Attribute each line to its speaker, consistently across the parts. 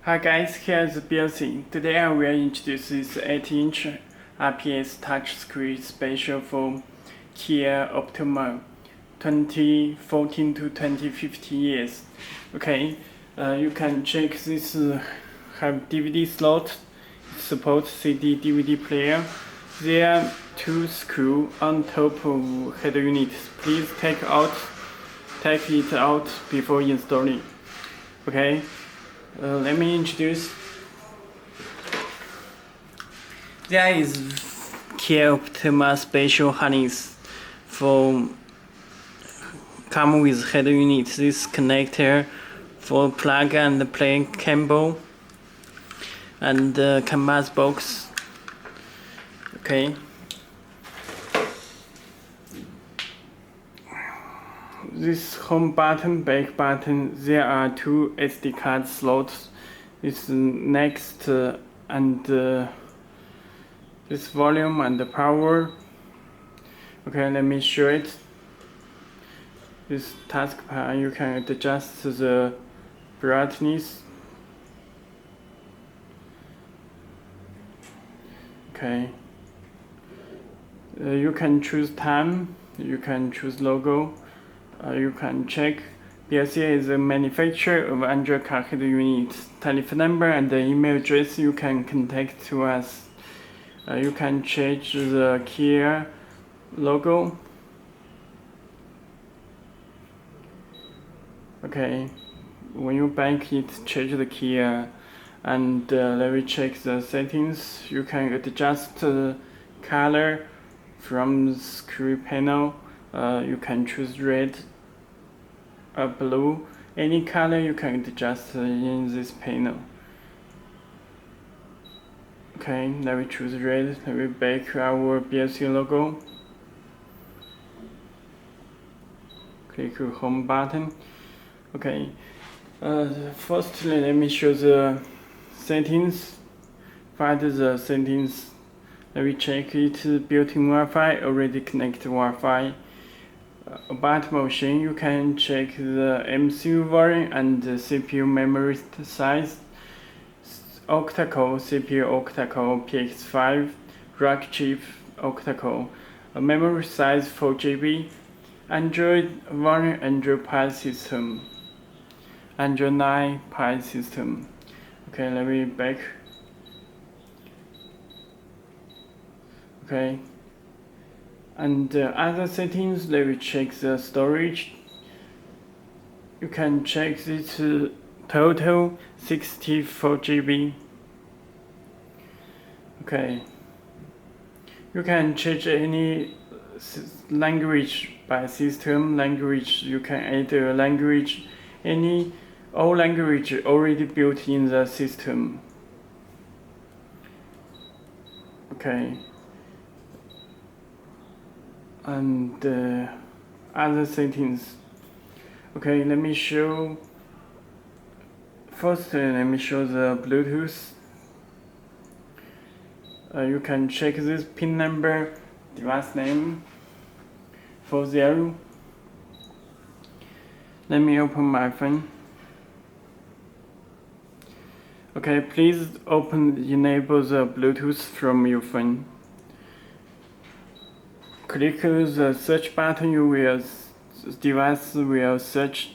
Speaker 1: Hi guys, here's Belsee. Today I will introduce this 8-inch IPS touchscreen special for Kia Optima 2014 to 2015 years. Okay, you can check this have DVD slot, supports CD DVD player. There are two screws on top of head unit. Please take it out before installing. Okay. Let me introduce. There is Kia Optima special harness for come with head unit. This connector for plug and play cable and canvas box. Okay. This home button, back button, there are two SD card slots. This next and this volume and the power. Okay, let me show it. This taskbar, you can adjust the brightness. Okay. You can choose time. You can choose logo. You can check. Belsee is the manufacturer of Android car head unit. Telephone number and the email address you can contact to us. You can change the Kia logo. Okay, when you back it, change the Kia, and let me check the settings. You can adjust the color from the screen panel. You can choose red or blue. Any color you can adjust in this panel. Okay, let me choose red. Let me back our Belsee logo. Click home button. Okay. Firstly, let me show the settings. Find the settings. Let me check it. Built-in Wi-Fi, already connected Wi-Fi. About motion, you can check the MCU volume and the CPU memory size. Octa-core CPU, Octa-core PX5, rack chip, Octa-core. Memory size 4 GB. Android volume, Android Pie system. Android 9 Pie system. Okay, let me back. Okay. And other settings, let me check the storage. You can check this total 64 GB. Okay. You can change any language by system language. You can add a language, all language already built in the system. Okay. And other settings. Okay, let me show. First, let me show the Bluetooth. You can check this pin number, device name 40. Let me open my phone. Okay, please enable the Bluetooth from your phone. Click the search button. The device will search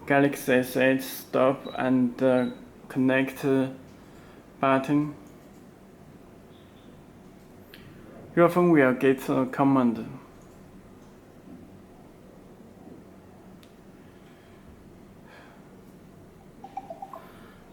Speaker 1: Galaxy S8 stop and connect button. Your phone will get a command.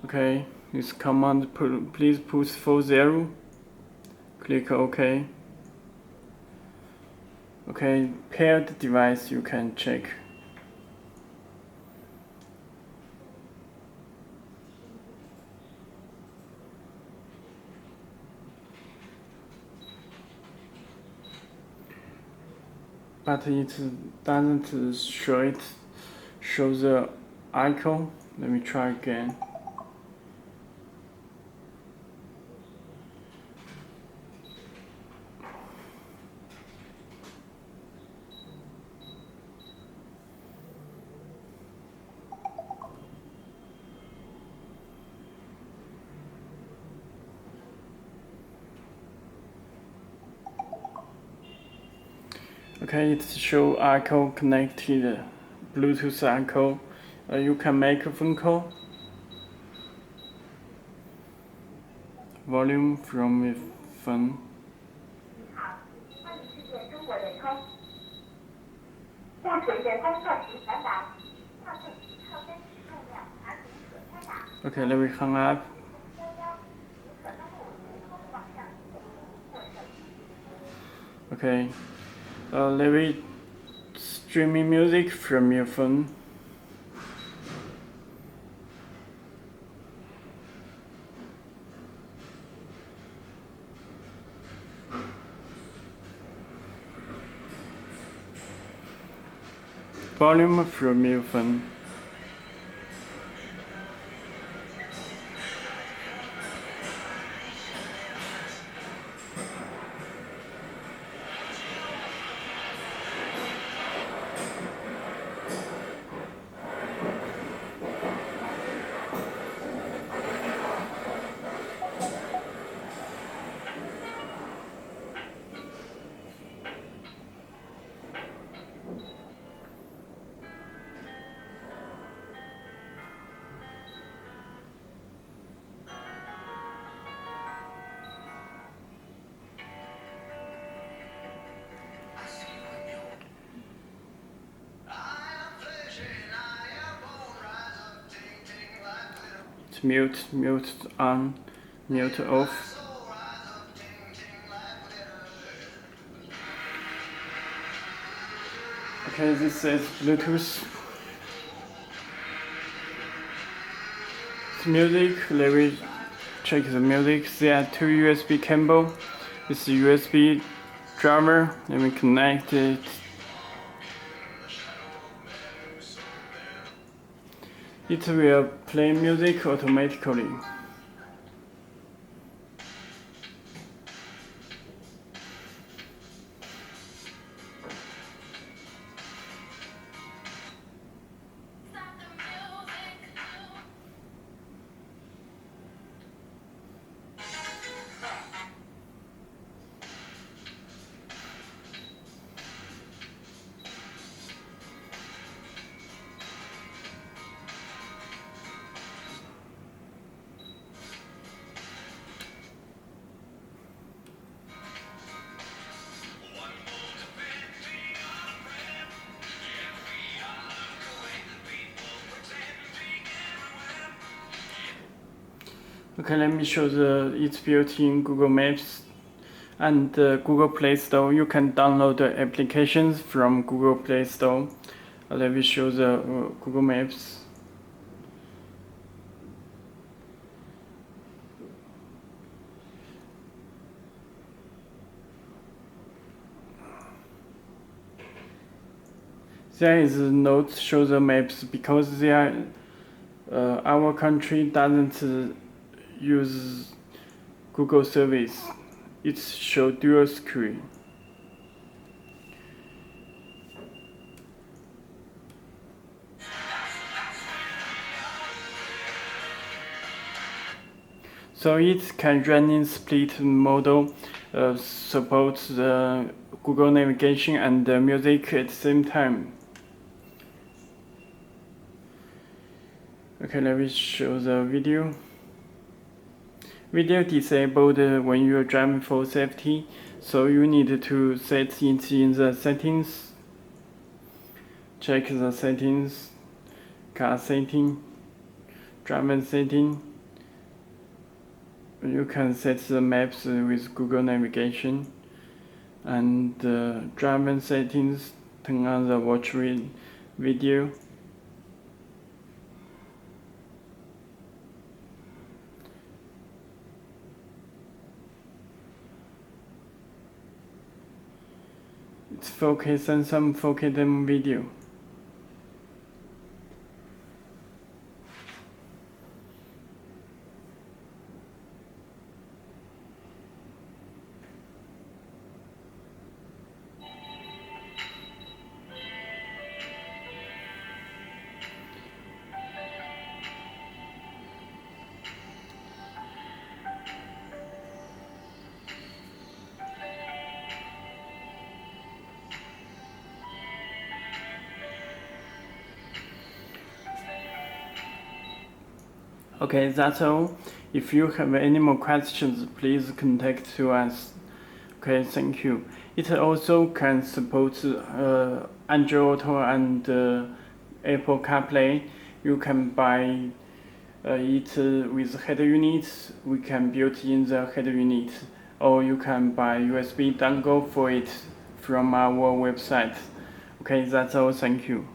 Speaker 1: Okay, this command, please push 40. Click OK. Okay, paired device you can check. But it doesn't show the icon. Let me try again. Okay, it show echo connected Bluetooth echo. You can make a phone call. Volume from your phone. Okay, let me hang up. Okay, let me streaming music from your phone. Volume from your phone. Mute on, mute off. Okay, this is Bluetooth. Music, let me check the music. There are two USB cable. This is USB driver. Let me connect it. It will play music automatically. Okay, let me show it's built in Google Maps and Google Play Store. You can download the applications from Google Play Store. Let me show the Google Maps. There is not show the maps because they are, our country doesn't use Google service. It's show dual screen. So it can run in split model, supports the Google navigation and the music at the same time. Okay, let me show the video. Video disabled when you are driving for safety, so you need to set it in the settings. Check the settings, car setting, driver setting. You can set the maps with Google navigation, and driver settings, turn on the watch video. It's 4K and some 4K demo video. Okay, that's all. If you have any more questions, please contact to us. Okay, thank you. It also can support Android Auto and Apple CarPlay. You can buy it with head unit. We can build in the head unit, or you can buy USB dongle for it from our website. Okay, that's all. Thank you.